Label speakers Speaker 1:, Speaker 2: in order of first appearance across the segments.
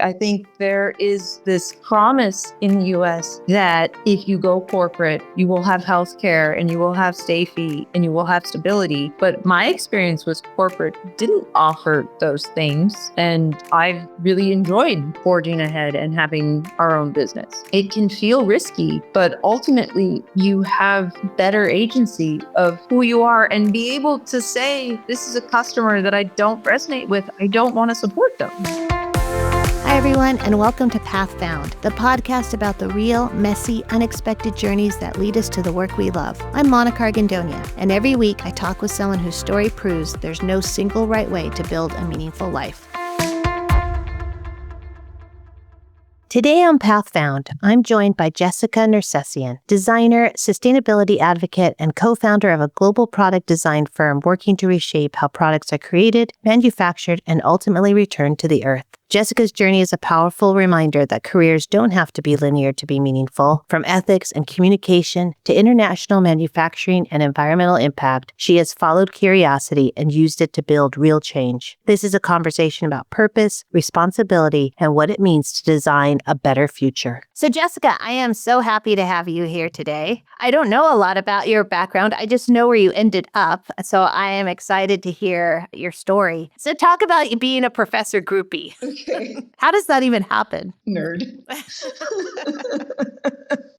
Speaker 1: I think there is this promise in the US that if you go corporate, you will have healthcare and you will have safety and you will have stability. But my experience was corporate didn't offer those things. And I've really enjoyed forging ahead and having our own business. It can feel risky, but ultimately you have better agency of who you are and be able to say, this is a customer that I don't resonate with. I don't want to support them.
Speaker 2: Hi, everyone, and welcome to Path Found, the podcast about the real, messy, unexpected journeys that lead us to the work we love. I'm Monica Argandonia, and every week I talk with someone whose story proves there's no single right way to build a meaningful life. Today on Path Found, I'm joined by Jessica Nersesian, designer, sustainability advocate, and co-founder of a global product design firm working to reshape how products are created, manufactured, and ultimately returned to the earth. Jessica's journey is a powerful reminder that careers don't have to be linear to be meaningful. From ethics and communication to international manufacturing and environmental impact, she has followed curiosity and used it to build real change. This is a conversation about purpose, responsibility, and what it means to design a better future. So Jessica, I am so happy to have you here today. I don't know a lot about your background. I just know where you ended up. So I am excited to hear your story. So talk about you being a professor groupie.
Speaker 1: Okay.
Speaker 2: How does that even happen?
Speaker 1: Nerd.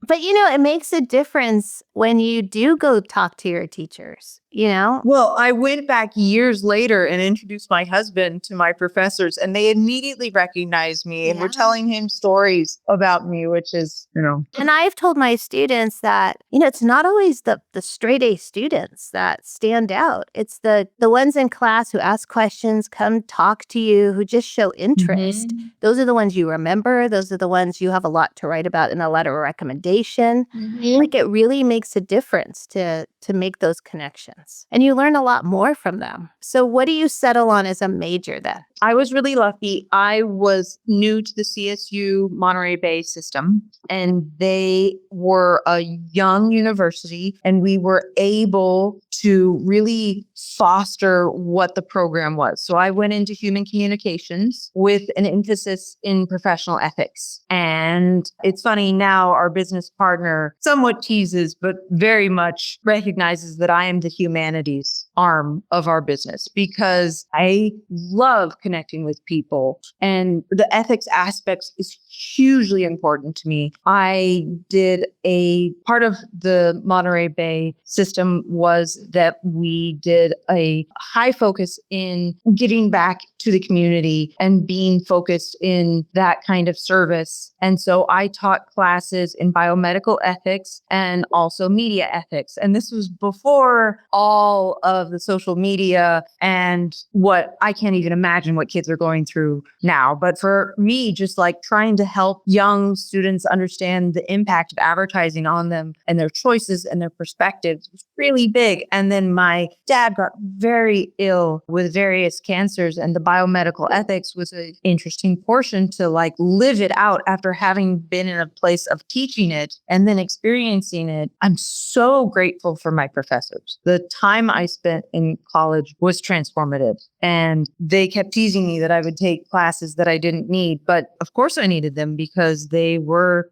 Speaker 2: But, it makes a difference when you do go talk to your teachers,
Speaker 1: Well, I went back years later and introduced my husband to my professors, and they immediately recognized me and were telling him stories about me, which is,
Speaker 2: And I've told my students that, it's not always the straight A students that stand out. It's the ones in class who ask questions, come talk to you, who just show interest.
Speaker 1: Mm-hmm.
Speaker 2: Those are the ones you remember. Those are the ones you have a lot to write about in a letter of recommendation.
Speaker 1: Mm-hmm.
Speaker 2: Like, it really makes a difference to make those connections. And you learn a lot more from them. So what do you settle on as a major then?
Speaker 1: I was really lucky. I was new to the CSU Monterey Bay system, and they were a young university, and we were able to really foster what the program was. So I went into human communications with an emphasis in professional ethics. And it's funny now, our business partner somewhat teases, but very much recognizes that I am the humanities arm of our business because I love connecting with people, and the ethics aspects is hugely important to me. I did a part of the Monterey Bay system was that we did a high focus in giving back to the community and being focused in that kind of service. And so I taught classes in biomedical ethics and also media ethics. And this was before all of the social media and what I can't even imagine what kids are going through now. But for me, just like trying to help young students understand the impact of advertising on them and their choices and their perspectives was really big. And then my dad got very ill with various cancers, and the biomedical ethics was an interesting portion to like live it out after having been in a place of teaching it and then experiencing it. I'm so grateful for my professors. The time I spent in college was transformative, and they kept teasing me that I would take classes that I didn't need. But of course I needed them because there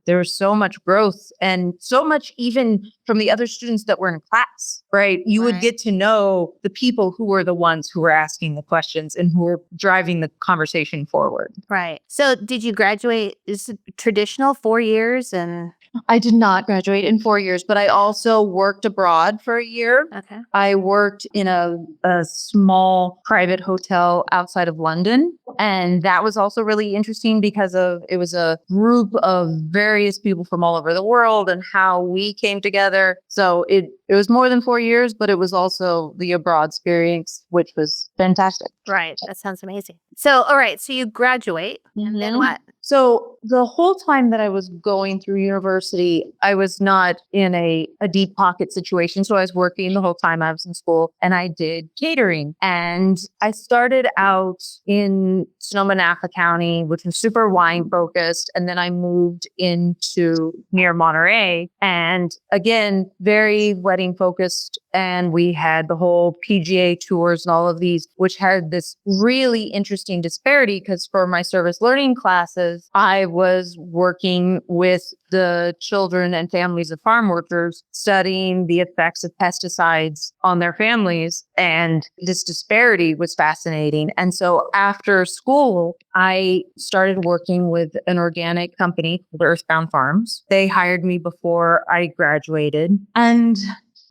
Speaker 1: was so much growth and so much even from the other students that were in class, right? You would get to know the people who were the ones who were asking the questions and who were driving the conversation forward.
Speaker 2: Right. So did you graduate? Is it traditional 4 years? And
Speaker 1: I did not graduate in 4 years, but I also worked abroad for a year.
Speaker 2: Okay.
Speaker 1: I worked in a small private hotel outside of London. And that was also really interesting because it was a group of various people from all over the world and how we came together. So it was more than 4 years, but it was also the abroad experience, which was fantastic.
Speaker 2: Right. That sounds amazing. So, all right. So you graduate and then what?
Speaker 1: So the whole time that I was going through university, I was not in a deep pocket situation. So I was working the whole time I was in school, and I did catering. And I started out in Sonoma-Nassau County, which was super wine focused. And then I moved into near Monterey, and again, very wedding focused. And we had the whole PGA tours and all of these, which had this really interesting disparity because for my service learning classes, I was working with the children and families of farm workers, studying the effects of pesticides on their families. And this disparity was fascinating. And so after school, I started working with an organic company called Earthbound Farms. They hired me before I graduated. And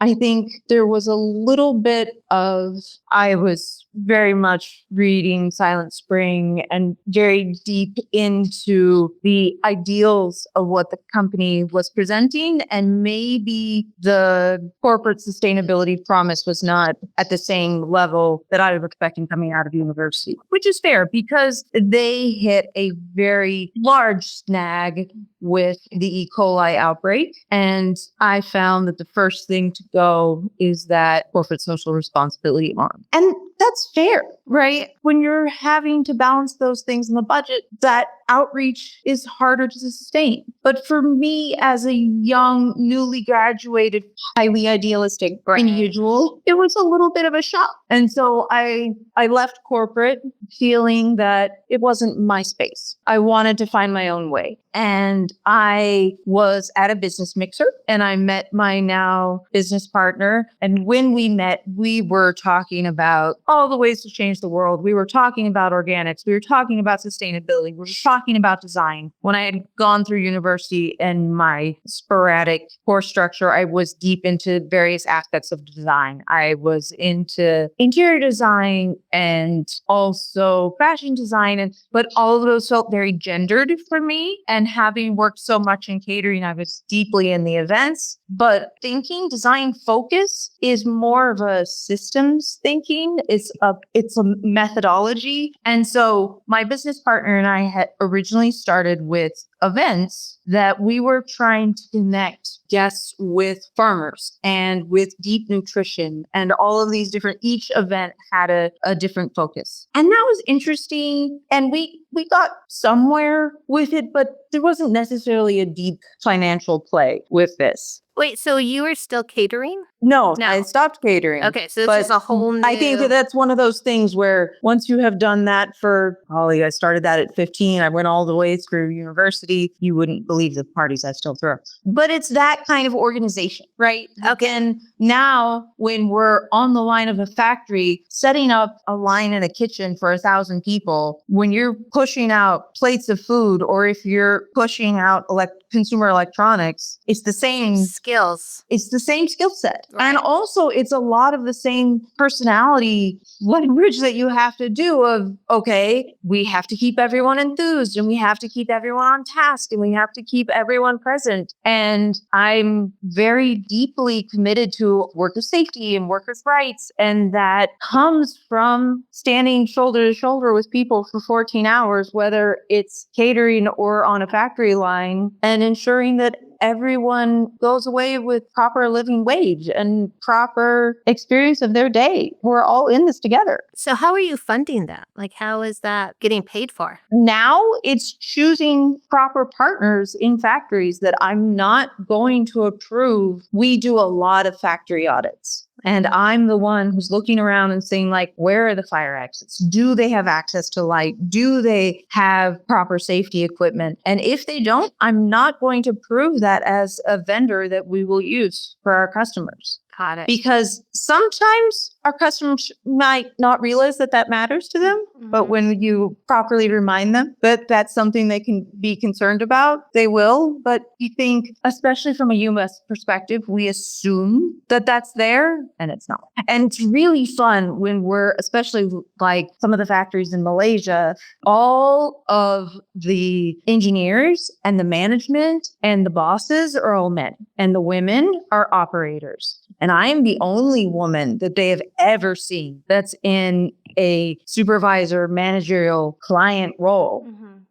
Speaker 1: I think there was a little bit of, I was very much reading Silent Spring and very deep into the ideals of what the company was presenting. And maybe the corporate sustainability promise was not at the same level that I was expecting coming out of university, which is fair because they hit a very large snag with the E. coli outbreak. And I found that the first thing to go is that corporate social responsibility arm. And that's fair, right? When you're having to balance those things in the budget, that outreach is harder to sustain. But for me, as a young, newly graduated, highly idealistic individual, it was a little bit of a shock. And so I left corporate feeling that it wasn't my space. I wanted to find my own way. And I was at a business mixer and I met my now business partner. And when we met, we were talking about all the ways to change the world. We were talking about organics. We were talking about sustainability. We were talking about design. When I had gone through university and my sporadic course structure, I was deep into various aspects of design. I was into interior design and also fashion design, but all of those felt very gendered for me. And having worked so much in catering, I was deeply in the events. But thinking design focus is more of a systems thinking. It's a methodology. And so my business partner and I had originally started with events that we were trying to connect guests with farmers and with deep nutrition and all of these different, each event had a different focus. And that was interesting. And we got somewhere with it, but there wasn't necessarily a deep financial play with this.
Speaker 2: Wait, so you were still catering?
Speaker 1: No,
Speaker 2: No.
Speaker 1: I stopped catering.
Speaker 2: Okay, so this is a whole new...
Speaker 1: I think that that's one of those things where once you have done that for, Holly, I started that at 15. I went all the way through university. You wouldn't believe the parties I still throw. But it's that kind of organization, right?
Speaker 2: Okay.
Speaker 1: And now when we're on the line of a factory, setting up a line in a kitchen for 1,000 people, when you're pushing out plates of food, or if you're pushing out consumer electronics, it's the same
Speaker 2: skills.
Speaker 1: It's the same skill set.
Speaker 2: Right.
Speaker 1: And also it's a lot of the same personality leverage that you have to do of, okay, we have to keep everyone enthused and we have to keep everyone on task and we have to keep everyone present. And I'm very deeply committed to worker safety and workers' rights. And that comes from standing shoulder to shoulder with people for 14 hours, whether it's catering or on a factory line, and ensuring that everyone goes away with proper living wage and proper experience of their day. We're all in this together.
Speaker 2: So how are you funding that? Like, how is that getting paid for?
Speaker 1: Now it's choosing proper partners in factories that I'm not going to approve. We do a lot of factory audits. And I'm the one who's looking around and saying, like, where are the fire exits? Do they have access to light? Do they have proper safety equipment? And if they don't, I'm not going to prove that as a vendor that we will use for our customers.
Speaker 2: Got it.
Speaker 1: Because sometimes our customers might not realize that that matters to them, but when you properly remind them that that's something they can be concerned about, they will. But you think, especially from a US perspective, we assume that that's there and it's not. And it's really fun when we're, especially like some of the factories in Malaysia, all of the engineers and the management and the bosses are all men and the women are operators. And I am the only woman that they have ever seen that's in a supervisor, managerial, client role.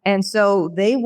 Speaker 1: And so they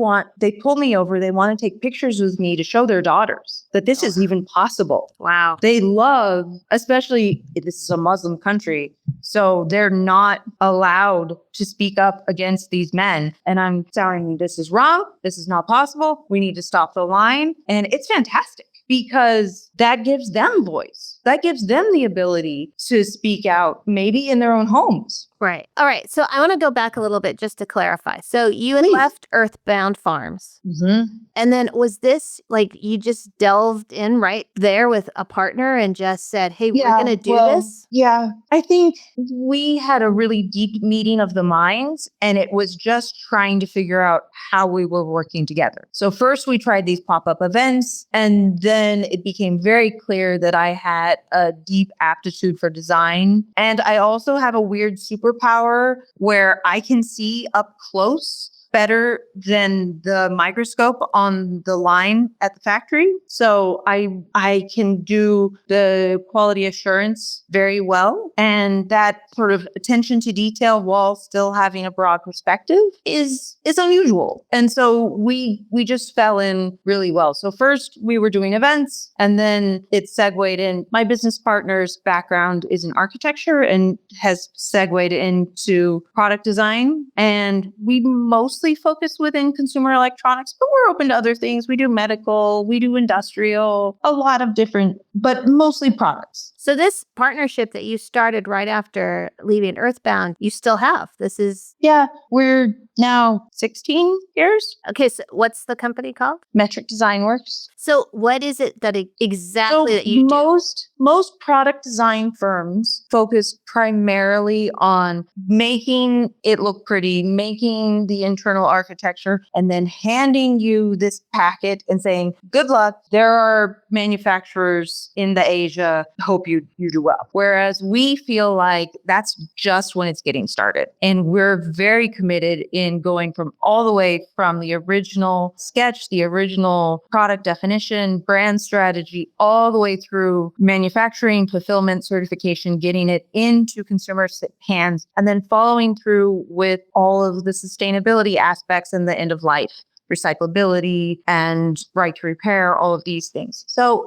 Speaker 1: pull me over. They want to take pictures with me to show their daughters that this is even possible.
Speaker 2: Wow.
Speaker 1: They love, especially this is a Muslim country, so they're not allowed to speak up against these men. And I'm telling them, this is wrong. This is not possible. We need to stop the line. And it's fantastic because that gives them voice. That gives them the ability to speak out, maybe in their own homes.
Speaker 2: Right. All right. So I want to go back a little bit just to clarify. So you had
Speaker 1: Please.
Speaker 2: left Earthbound Farms.
Speaker 1: Mm-hmm.
Speaker 2: And then was this like you just delved in right there with a partner and just said, hey, we're going to do this?
Speaker 1: Yeah, I think we had a really deep meeting of the minds, and it was just trying to figure out how we were working together. So first we tried these pop-up events, and then it became very clear that I had a deep aptitude for design. And I also have a weird superpower where I can see up close better than the microscope on the line at the factory. So I can do the quality assurance very well. And that sort of attention to detail while still having a broad perspective is unusual. And so we just fell in really well. So first we were doing events, and then it segued in. My business partner's background is in architecture and has segued into product design. And we mostly focus within consumer electronics, but we're open to other things. We do medical, we do industrial, a lot of different, but mostly products.
Speaker 2: So this partnership that you started right after leaving Earthbound, you still have. This is...
Speaker 1: Yeah, we're now 16 years.
Speaker 2: Okay, so what's the company called?
Speaker 1: Metric Design Works.
Speaker 2: So what is it that exactly that you do?
Speaker 1: Most product design firms focus primarily on making it look pretty, making the internal architecture, and then handing you this packet and saying, good luck. There are manufacturers in the Asia. Hope you do well. Whereas we feel like that's just when it's getting started. And we're very committed in going from all the way from the original sketch, the original product definition, brand strategy, all the way through manufacturing, fulfillment, certification, getting it into consumer hands, and then following through with all of the sustainability aspects and the end of life, recyclability and right to repair, all of these things. So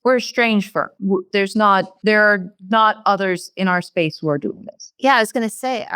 Speaker 1: we're a strange firm. There are not others in our space who are doing this.
Speaker 2: Yeah, I was going to say,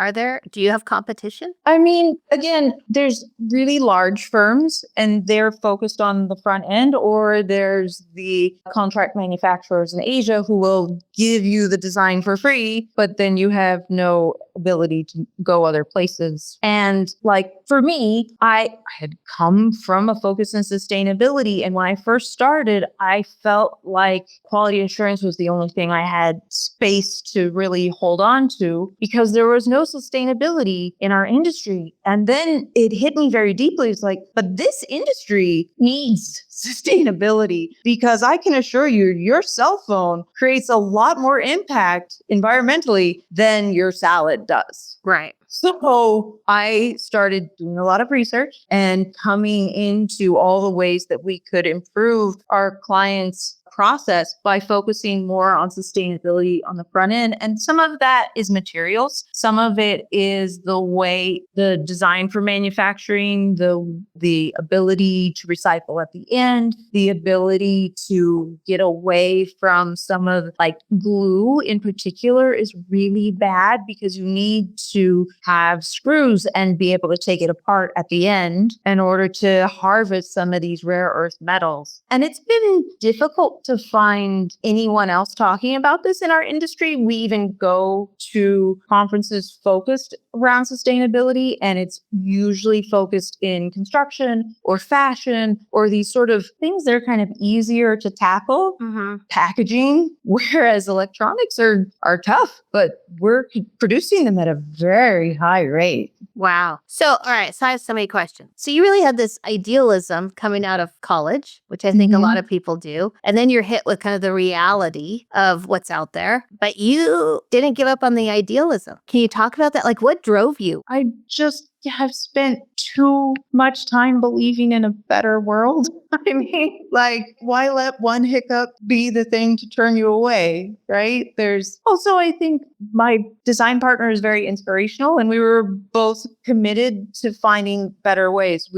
Speaker 2: do you have competition?
Speaker 1: I mean, again, there's really large firms and they're focused on the front end, or there's the contract manufacturers in Asia who will give you the design for free, but then you have no ability to go other places. And like for me, I had come from a focus on sustainability. And when I first started, I felt like quality assurance was the only thing I had space to really hold on to because there was no sustainability in our industry. And then it hit me very deeply. It's like, but this industry needs sustainability because I can assure you, your cell phone creates a lot more impact environmentally than your salad does.
Speaker 2: Right.
Speaker 1: So I started doing a lot of research and coming into all the ways that we could improve our clients' process by focusing more on sustainability on the front end. And some of that is materials. Some of it is the way the design for manufacturing, the ability to recycle at the end, the ability to get away from some of like glue in particular is really bad because you need to have screws and be able to take it apart at the end in order to harvest some of these rare earth metals. And it's been difficult to find anyone else talking about this in our industry. We even go to conferences focused around sustainability, and it's usually focused in construction or fashion or these sort of things that are kind of easier to tackle, packaging, whereas electronics are tough, but we're producing them at a very high rate.
Speaker 2: Wow. So, all right. So I have so many questions. So you really had this idealism coming out of college, which I think a lot of people do. And then you're hit with kind of the reality of what's out there, but you didn't give up on the idealism. Can you talk about that? Like what drove you?
Speaker 1: I just yeah, I've spent too much time believing in a better world. I mean, like, why let one hiccup be the thing to turn you away, right? There's also, I think my design partner is very inspirational, and we were both committed to finding better ways.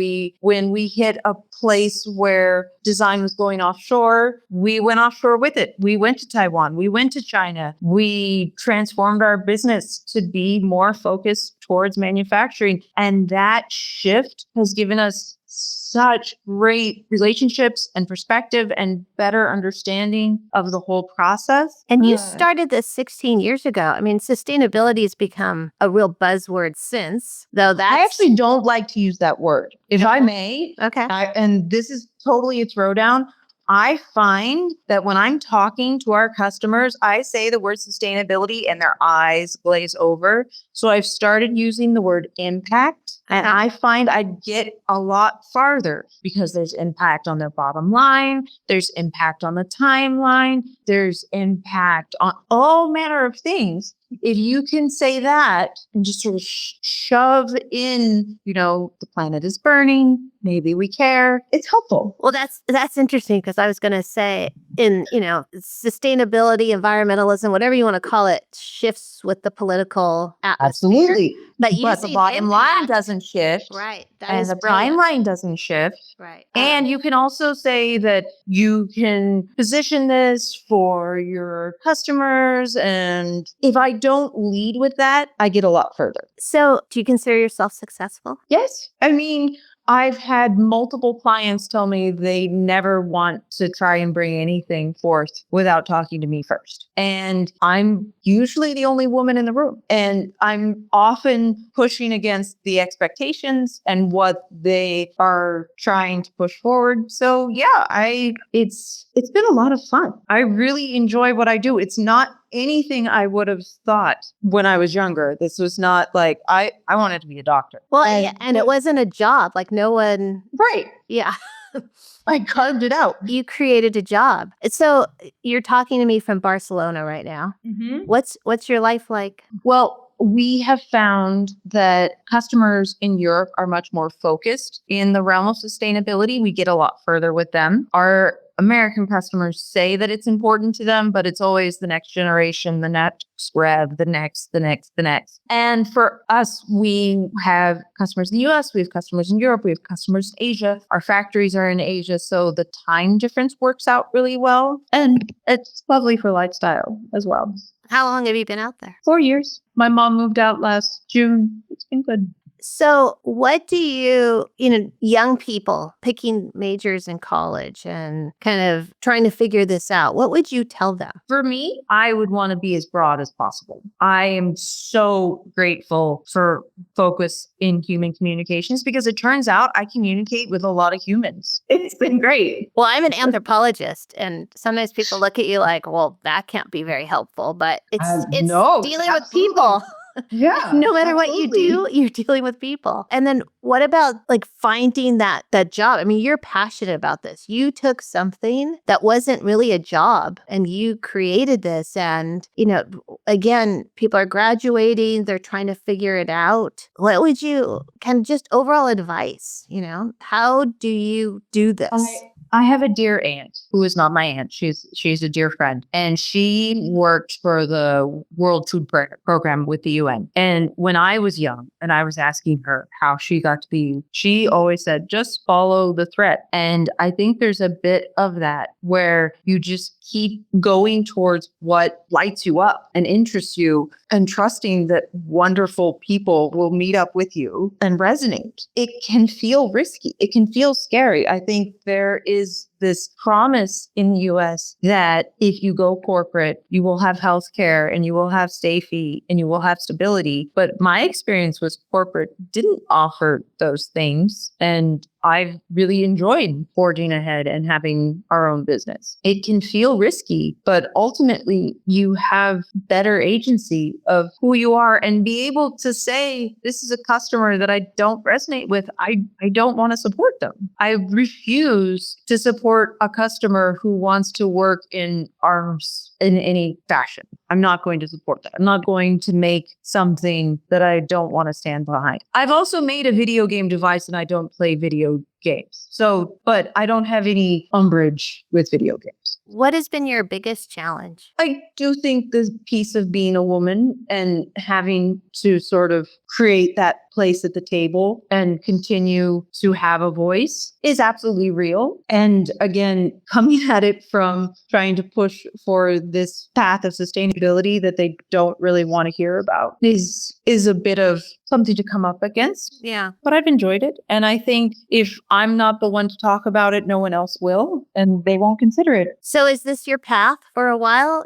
Speaker 1: When we hit a place where design was going offshore, we went offshore with it. We went to Taiwan, we went to China, we transformed our business to be more focused towards manufacturing. And that shift has given us such great relationships and perspective and better understanding of the whole process.
Speaker 2: And you started this 16 years ago. I mean, sustainability has become a real buzzword since, though that's...
Speaker 1: I actually don't like to use that word, if I may.
Speaker 2: Okay.
Speaker 1: And this is totally a throwdown. I find that when I'm talking to our customers, I say the word sustainability and their eyes glaze over. So I've started using the word impact, and I find I get a lot farther because there's impact on their bottom line. There's impact on the timeline. There's impact on all manner of things. If you can say that and just sort of shove in, the planet is burning, maybe we care, it's helpful.
Speaker 2: Well, that's interesting, because I was going to say sustainability, environmentalism, whatever you want to call it, shifts with the political atmosphere.
Speaker 1: Absolutely.
Speaker 2: But
Speaker 1: the bottom line doesn't shift.
Speaker 2: Right.
Speaker 1: And the timeline doesn't shift.
Speaker 2: Right.
Speaker 1: And you can also say that you can position this for your customers. And if I don't lead with that, I get a lot further.
Speaker 2: So do you consider yourself successful?
Speaker 1: Yes. I mean, I've had multiple clients tell me they never want to try and bring anything forth without talking to me first. And I'm usually the only woman in the room. And I'm often pushing against the expectations and what they are trying to push forward. So yeah, it's been a lot of fun. I really enjoy what I do. It's not anything I would have thought when I was younger. This was not like, I wanted to be a doctor.
Speaker 2: Well, and it wasn't a job. Like, no one...
Speaker 1: Right.
Speaker 2: Yeah.
Speaker 1: I carved it out.
Speaker 2: You created a job. So you're talking to me from Barcelona right now.
Speaker 1: Mm-hmm.
Speaker 2: What's your life like?
Speaker 1: Well, we have found that customers in Europe are much more focused in the realm of sustainability. We get a lot further with them. Our American customers say that it's important to them, but it's always the next generation, the next rev, the next. And for us, we have customers in the US, we have customers in Europe, we have customers in Asia. Our factories are in Asia, so the time difference works out really well. And it's lovely for lifestyle as well.
Speaker 2: How long have you been out there?
Speaker 1: 4 years. My mom moved out last June. It's been good.
Speaker 2: So what do you, young people picking majors in college and kind of trying to figure this out, what would you tell them?
Speaker 1: For me, I would want to be as broad as possible. I am so grateful for focus in human communications because it turns out I communicate with a lot of humans. It's been great.
Speaker 2: Well, I'm an anthropologist, and sometimes people look at you like, well, that can't be very helpful, but it's
Speaker 1: no,
Speaker 2: dealing
Speaker 1: absolutely.
Speaker 2: with people.
Speaker 1: Yeah.
Speaker 2: No matter what you do, you're dealing with people. And then what about like finding that job? I mean, you're passionate about this. You took something that wasn't really a job and you created this. And, again, people are graduating, they're trying to figure it out. What would you kind of just overall advice, how do you do this?
Speaker 1: I have a dear aunt who is not my aunt. She's a dear friend. And she worked for the World Food Program with the UN. And when I was young and I was asking her how she got to be, she always said, just follow the thread. And I think there's a bit of that where you just keep going towards what lights you up and interests you and trusting that wonderful people will meet up with you and resonate. It can feel risky. It can feel scary. I think there is this promise in the US that if you go corporate, you will have healthcare and you will have safety and you will have stability. But my experience was corporate didn't offer those things. And I've really enjoyed forging ahead and having our own business. It can feel risky, but ultimately you have better agency of who you are and be able to say, this is a customer that I don't resonate with. I don't want to support them. I refuse to support support a customer who wants to work in arms in any fashion. I'm not going to support that. I'm not going to make something that I don't want to stand behind. I've also made a video game device and I don't play video games. So, but I don't have any umbrage with video games.
Speaker 2: What has been your biggest challenge?
Speaker 1: I do think the piece of being a woman and having to sort of create that place at the table and continue to have a voice is absolutely real. And again, coming at it from trying to push for this path of sustainability that they don't really want to hear about is a bit of something to come up against.
Speaker 2: Yeah.
Speaker 1: But I've enjoyed it. And I think if I'm not the one to talk about it, no one else will, and they won't consider it.
Speaker 2: So is this your path for a while?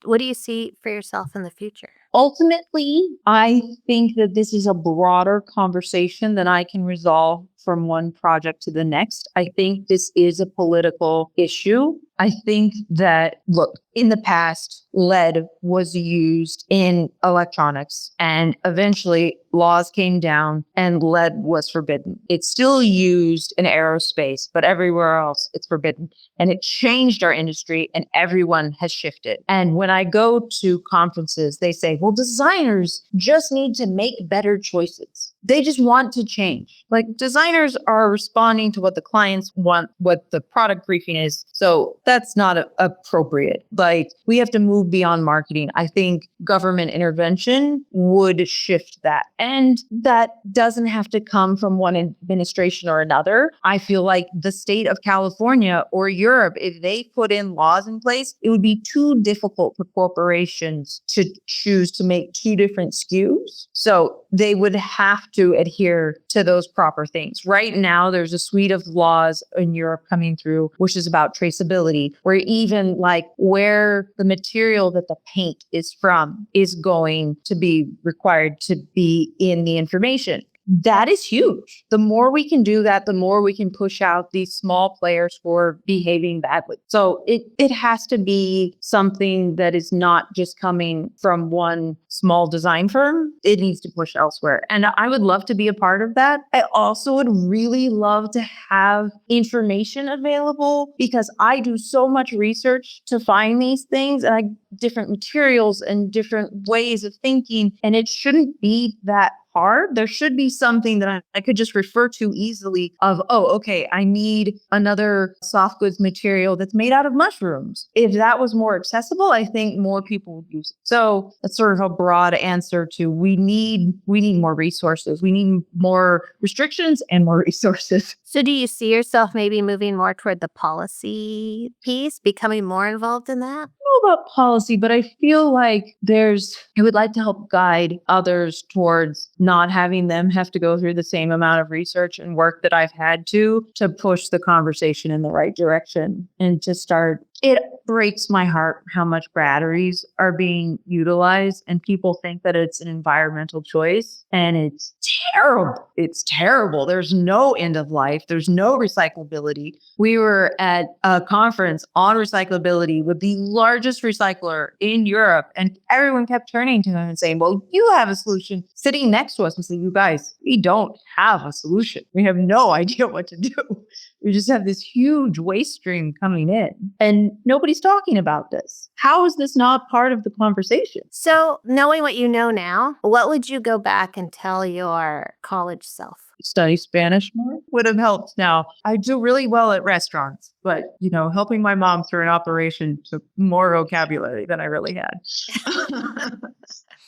Speaker 2: What do you see for yourself in the future?
Speaker 1: Ultimately, I think that this is a broader conversation than I can resolve from one project to the next. I think this is a political issue. I think that, look, in the past, lead was used in electronics and eventually laws came down and lead was forbidden. It's still used in aerospace, but everywhere else it's forbidden. And it changed our industry and everyone has shifted. And when I go to conferences, they say, well, designers just need to make better choices. They just want to change. Like designers are responding to what the clients want, what the product briefing is. So that's not appropriate. Like we have to move beyond marketing. I think government intervention would shift that. And that doesn't have to come from one administration or another. I feel like the state of California or Europe, if they put in laws in place, it would be too difficult for corporations to choose to make two different SKUs. So they would have to adhere to those proper things. Right now, there's a suite of laws in Europe coming through, which is about traceability, where even like where the material that the paint is from is going to be required to be in the information. That is huge. The more we can do that, the more we can push out these small players who are behaving badly. So it has to be something that is not just coming from one small design firm. It needs to push elsewhere. And I would love to be a part of that. I also would really love to have information available because I do so much research to find these things and different materials and different ways of thinking. And it shouldn't be that hard. There should be something that I could just refer to easily of, oh, okay, I need another soft goods material that's made out of mushrooms. If that was more accessible, I think more people would use it. So that's sort of a broad answer to we need more resources. We need more restrictions and more resources.
Speaker 2: So do you see yourself maybe moving more toward the policy piece, becoming more involved in that?
Speaker 1: About policy, but I feel like I would like to help guide others towards not having them have to go through the same amount of research and work that I've had to push the conversation in the right direction and to start. It breaks my heart how much batteries are being utilized and people think that it's an environmental choice and it's terrible. It's terrible. There's no end of life. There's no recyclability. We were at a conference on recyclability with the largest recycler in Europe and everyone kept turning to them and saying, well, you have a solution sitting next to us. And saying, you guys, we don't have a solution. We have no idea what to do. We just have this huge waste stream coming in and nobody's talking about this. How is this not part of the conversation?
Speaker 2: So knowing what you know now, what would you go back and tell your college self?
Speaker 1: Study Spanish more would have helped. Now, I do really well at restaurants, but, helping my mom through an operation took more vocabulary than I really had.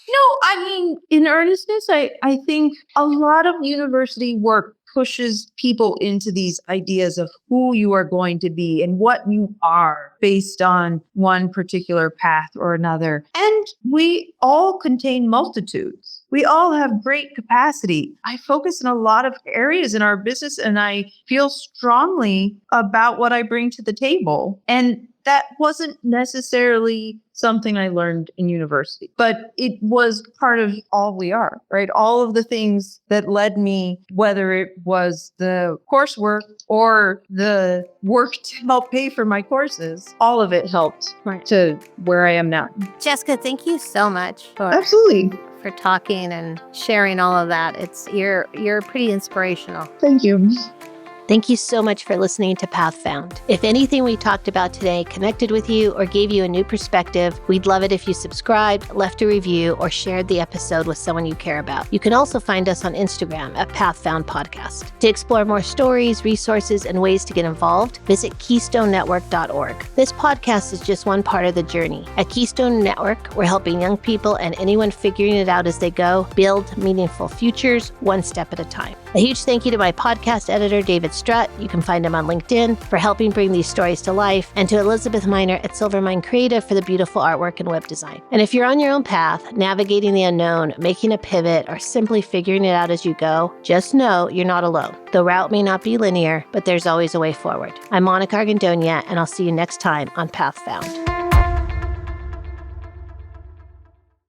Speaker 1: No, I mean, in earnestness, I think a lot of university work pushes people into these ideas of who you are going to be and what you are based on one particular path or another. And we all contain multitudes. We all have great capacity. I focus in a lot of areas in our business and I feel strongly about what I bring to the table. And that wasn't necessarily something I learned in university, but it was part of all we are, right? All of the things that led me, whether it was the coursework or the work to help pay for my courses, all of it helped to where I am now.
Speaker 2: Jessica, thank you so much
Speaker 1: Absolutely.
Speaker 2: for talking and sharing all of that. You're pretty inspirational.
Speaker 1: Thank you.
Speaker 2: Thank you so much for listening to Path Found. If anything we talked about today connected with you or gave you a new perspective, we'd love it if you subscribed, left a review, or shared the episode with someone you care about. You can also find us on Instagram at Path Found Podcast. To explore more stories, resources, and ways to get involved, visit KeystoneNetwork.org. This podcast is just one part of the journey. At Keystone Network, we're helping young people and anyone figuring it out as they go build meaningful futures one step at a time. A huge thank you to my podcast editor, David Strutt. You can find him on LinkedIn for helping bring these stories to life, and to Elizabeth Miner at Silvermine Creative for the beautiful artwork and web design. And if you're on your own path, navigating the unknown, making a pivot, or simply figuring it out as you go, just know you're not alone. The route may not be linear, but there's always a way forward. I'm Monica Argandonia, and I'll see you next time on Path Found.